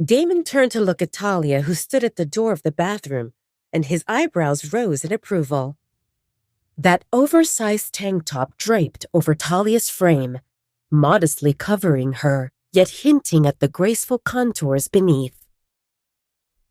Damon turned to look at Talia, who stood at the door of the bathroom, and his eyebrows rose in approval. That oversized tank top draped over Talia's frame, modestly covering her, yet hinting at the graceful contours beneath.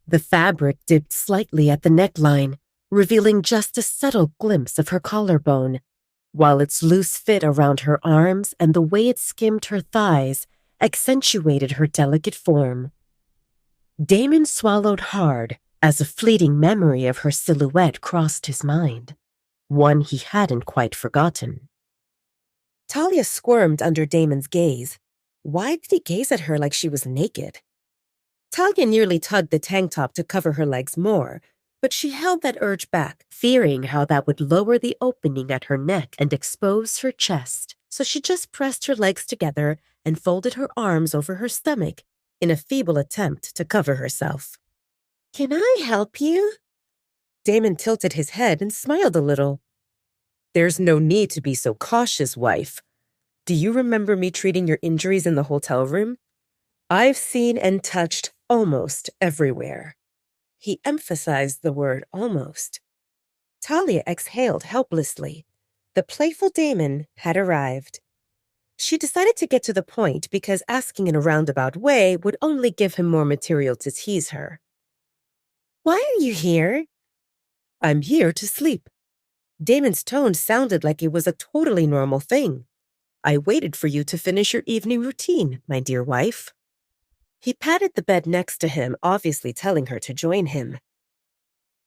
The fabric dipped slightly at the neckline, revealing just a subtle glimpse of her collarbone, while its loose fit around her arms and the way it skimmed her thighs accentuated her delicate form. Damon swallowed hard as a fleeting memory of her silhouette crossed his mind, one he hadn't quite forgotten. Talia squirmed under Damon's gaze. Why did he gaze at her like she was naked? Talia nearly tugged the tank top to cover her legs more, but she held that urge back, fearing how that would lower the opening at her neck and expose her chest. So she just pressed her legs together and folded her arms over her stomach in a feeble attempt to cover herself. "Can I help you?" Damon tilted his head and smiled a little. "There's no need to be so cautious, wife. Do you remember me treating your injuries in the hotel room? I've seen and touched almost everywhere." He emphasized the word almost. Talia exhaled helplessly. The playful Damon had arrived. She decided to get to the point because asking in a roundabout way would only give him more material to tease her. "Why are you here?" "I'm here to sleep." Damon's tone sounded like it was a totally normal thing. "I waited for you to finish your evening routine, my dear wife." He patted the bed next to him, obviously telling her to join him.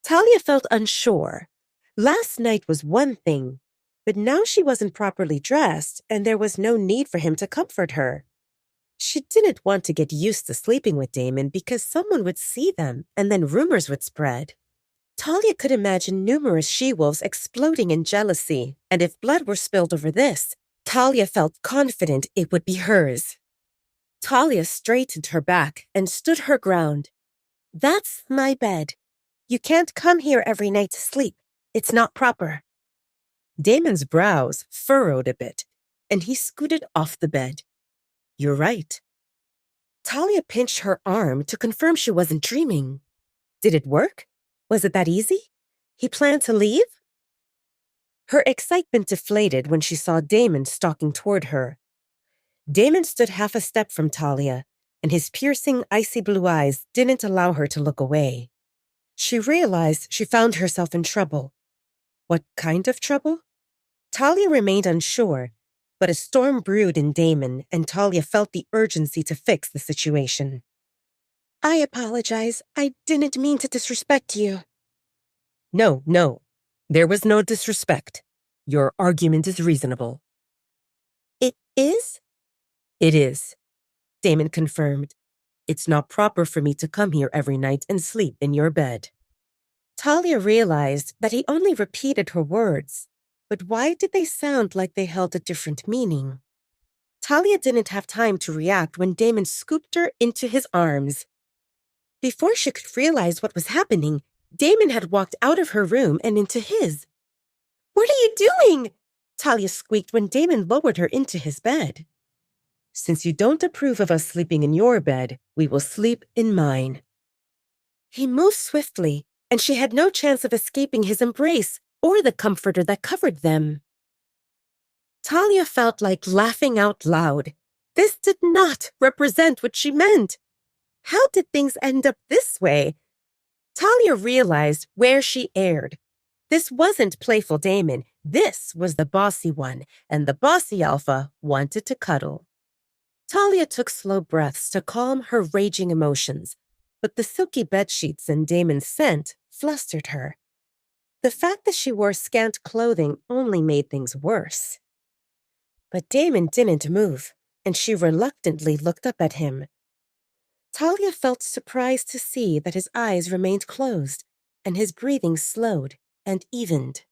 Talia felt unsure. Last night was one thing, but now she wasn't properly dressed, and there was no need for him to comfort her. She didn't want to get used to sleeping with Damon because someone would see them, and then rumors would spread. Talia could imagine numerous she-wolves exploding in jealousy, and if blood were spilled over this, Talia felt confident it would be hers. Talia straightened her back and stood her ground. "That's my bed. You can't come here every night to sleep. It's not proper." Damon's brows furrowed a bit, and he scooted off the bed. "You're right." Talia pinched her arm to confirm she wasn't dreaming. Did it work? Was it that easy? He planned to leave? Her excitement deflated when she saw Damon stalking toward her. Damon stood half a step from Talia, and his piercing, icy blue eyes didn't allow her to look away. She realized she found herself in trouble. What kind of trouble? Talia remained unsure, but a storm brewed in Damon, and Talia felt the urgency to fix the situation. "I apologize. I didn't mean to disrespect you." No. There was no disrespect. Your argument is reasonable." "It is?" "It is," Damon confirmed. "It's not proper for me to come here every night and sleep in your bed." Talia realized that he only repeated her words, but why did they sound like they held a different meaning? Talia didn't have time to react when Damon scooped her into his arms. Before she could realize what was happening, Damon had walked out of her room and into his. "What are you doing?" Talia squeaked when Damon lowered her into his bed. "Since you don't approve of us sleeping in your bed, we will sleep in mine." He moved swiftly, and she had no chance of escaping his embrace or the comforter that covered them. Talia felt like laughing out loud. This did not represent what she meant. How did things end up this way? Talia realized where she erred. This wasn't playful Damon. This was the bossy one, and the bossy alpha wanted to cuddle. Talia took slow breaths to calm her raging emotions, but the silky bedsheets and Damon's scent flustered her. The fact that she wore scant clothing only made things worse. But Damon didn't move, and she reluctantly looked up at him. Talia felt surprised to see that his eyes remained closed, and his breathing slowed and evened.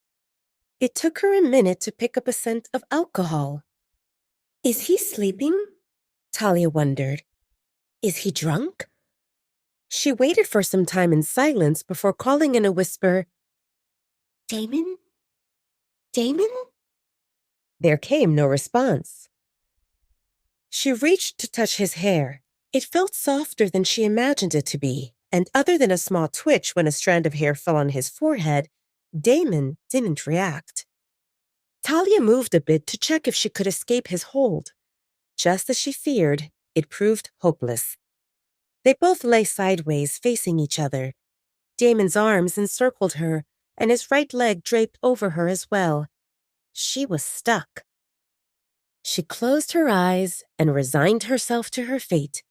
It took her a minute to pick up a scent of alcohol. Is he sleeping? Talia wondered. Is he drunk? She waited for some time in silence before calling in a whisper, "Damon? Damon?" There came no response. She reached to touch his hair, It felt softer than she imagined it to be, and other than a small twitch when a strand of hair fell on his forehead, Damon didn't react. Talia moved a bit to check if she could escape his hold. Just as she feared, it proved hopeless. They both lay sideways, facing each other. Damon's arms encircled her, and his right leg draped over her as well. She was stuck. She closed her eyes and resigned herself to her fate.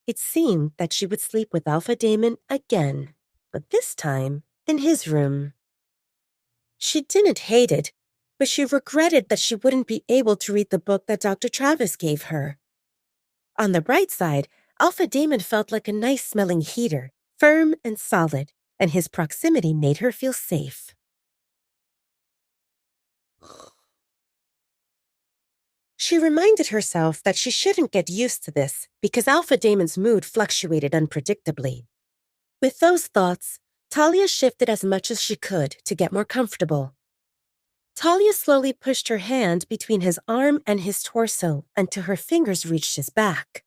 It seemed that she would sleep with Alpha Damon again, but this time in his room. She didn't hate it, but she regretted that she wouldn't be able to read the book that Dr. Travis gave her. On the bright side, Alpha Damon felt like a nice-smelling heater, firm and solid, and his proximity made her feel safe. She reminded herself that she shouldn't get used to this because Alpha Damon's mood fluctuated unpredictably. With those thoughts, Talia shifted as much as she could to get more comfortable. Talia slowly pushed her hand between his arm and his torso until her fingers reached his back.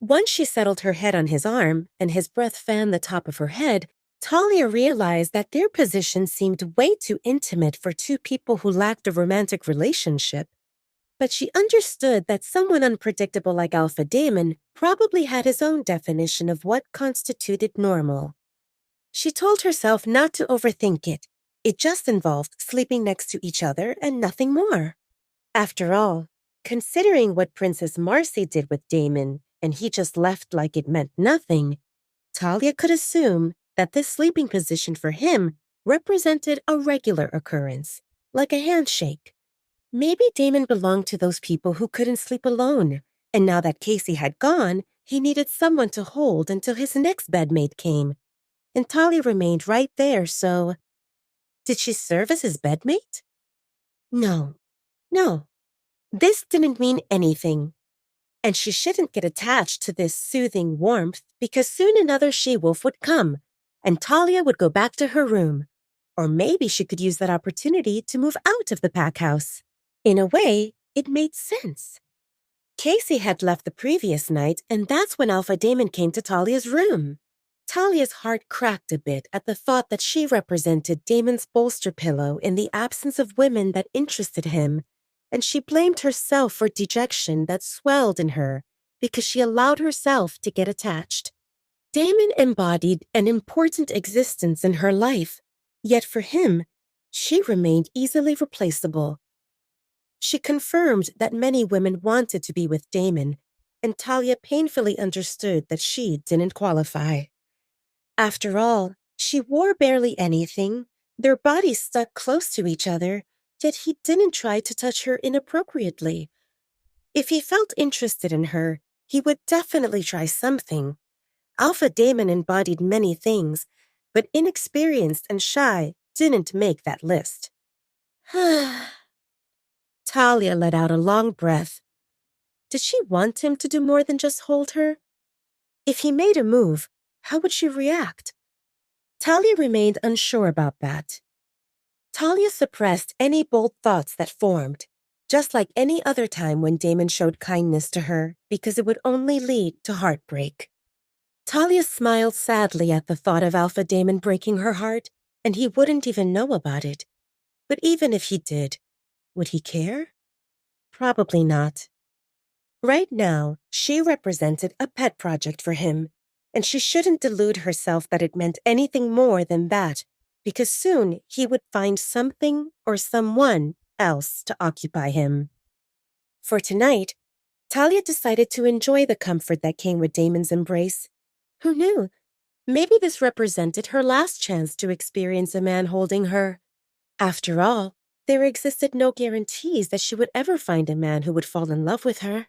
Once she settled her head on his arm and his breath fanned the top of her head, Talia realized that their position seemed way too intimate for two people who lacked a romantic relationship. But she understood that someone unpredictable like Alpha Damon probably had his own definition of what constituted normal. She told herself not to overthink it. It just involved sleeping next to each other and nothing more. After all, considering what Princess Marcy did with Damon, and he just left like it meant nothing, Talia could assume that this sleeping position for him represented a regular occurrence, like a handshake. Maybe Damon belonged to those people who couldn't sleep alone, and now that Casey had gone, he needed someone to hold until his next bedmate came. And Talia remained right there, so... Did she serve as his bedmate? No. This didn't mean anything. And she shouldn't get attached to this soothing warmth because soon another she-wolf would come, and Talia would go back to her room. Or maybe she could use that opportunity to move out of the pack house. In a way, it made sense. Casey had left the previous night, and that's when Alpha Damon came to Talia's room. Talia's heart cracked a bit at the thought that she represented Damon's bolster pillow in the absence of women that interested him, and she blamed herself for dejection that swelled in her because she allowed herself to get attached. Damon embodied an important existence in her life, yet for him, she remained easily replaceable. She confirmed that many women wanted to be with Damon, and Talia painfully understood that she didn't qualify. After all, she wore barely anything, their bodies stuck close to each other, yet he didn't try to touch her inappropriately. If he felt interested in her, he would definitely try something. Alpha Damon embodied many things, but inexperienced and shy didn't make that list. Talia let out a long breath. Did she want him to do more than just hold her? If he made a move, how would she react? Talia remained unsure about that. Talia suppressed any bold thoughts that formed, just like any other time when Damon showed kindness to her, because it would only lead to heartbreak. Talia smiled sadly at the thought of Alpha Damon breaking her heart, and he wouldn't even know about it. But even if he did, would he care? Probably not. Right now, she represented a pet project for him, and she shouldn't delude herself that it meant anything more than that, because soon he would find something or someone else to occupy him. For tonight, Talia decided to enjoy the comfort that came with Damon's embrace. Who knew? Maybe this represented her last chance to experience a man holding her. After all, there existed no guarantees that she would ever find a man who would fall in love with her.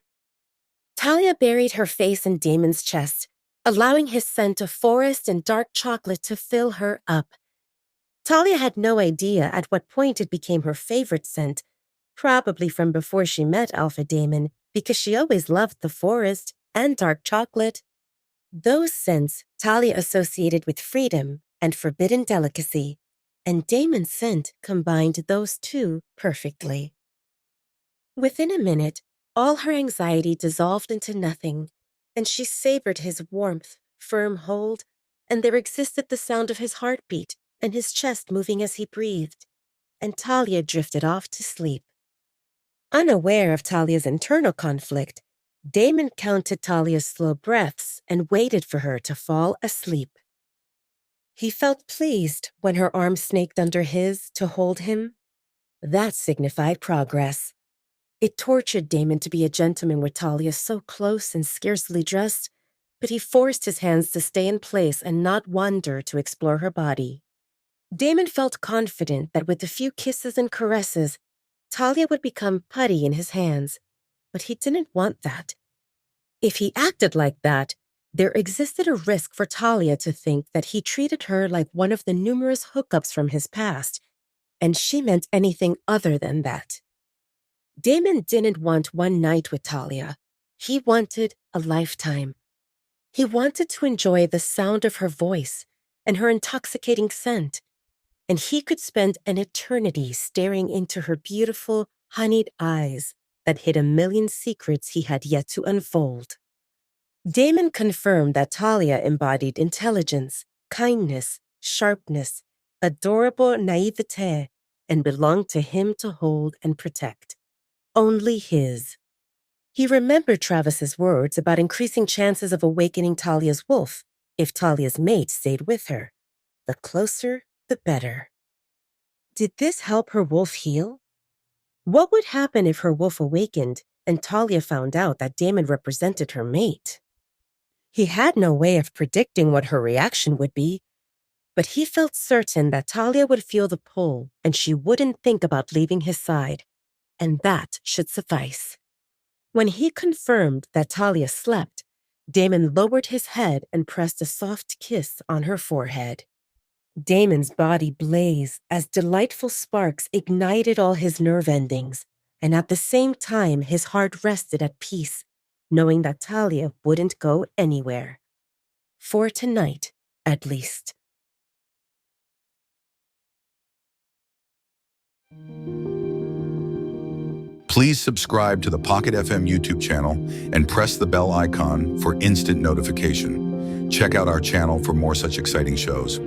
Talia buried her face in Damon's chest, allowing his scent of forest and dark chocolate to fill her up. Talia had no idea at what point it became her favorite scent, probably from before she met Alpha Damon, because she always loved the forest and dark chocolate. Those scents Talia associated with freedom and forbidden delicacy, and Damon's scent combined those two perfectly. Within a minute, all her anxiety dissolved into nothing, and she savored his warmth, firm hold, and there existed the sound of his heartbeat and his chest moving as he breathed, and Talia drifted off to sleep. Unaware of Talia's internal conflict, Damon counted Talia's slow breaths and waited for her to fall asleep. He felt pleased when her arm snaked under his to hold him. That signified progress. It tortured Damon to be a gentleman with Talia so close and scarcely dressed, but he forced his hands to stay in place and not wander to explore her body. Damon felt confident that with a few kisses and caresses, Talia would become putty in his hands, but he didn't want that. If he acted like that, there existed a risk for Talia to think that he treated her like one of the numerous hookups from his past, and she meant anything other than that. Damon didn't want one night with Talia. He wanted a lifetime. He wanted to enjoy the sound of her voice and her intoxicating scent, and he could spend an eternity staring into her beautiful, honeyed eyes that hid a million secrets he had yet to unfold. Damon confirmed that Talia embodied intelligence, kindness, sharpness, adorable naivete, and belonged to him to hold and protect. Only his. He remembered Travis's words about increasing chances of awakening Talia's wolf if Talia's mate stayed with her. The closer, the better. Did this help her wolf heal? What would happen if her wolf awakened and Talia found out that Damon represented her mate? He had no way of predicting what her reaction would be, but he felt certain that Talia would feel the pull and she wouldn't think about leaving his side, and that should suffice. When he confirmed that Talia slept, Damon lowered his head and pressed a soft kiss on her forehead. Damon's body blazed as delightful sparks ignited all his nerve endings, and at the same time his heart rested at peace, knowing that Talia wouldn't go anywhere. For tonight, at least. Please subscribe to the Pocket FM YouTube channel and press the bell icon for instant notification. Check out our channel for more such exciting shows.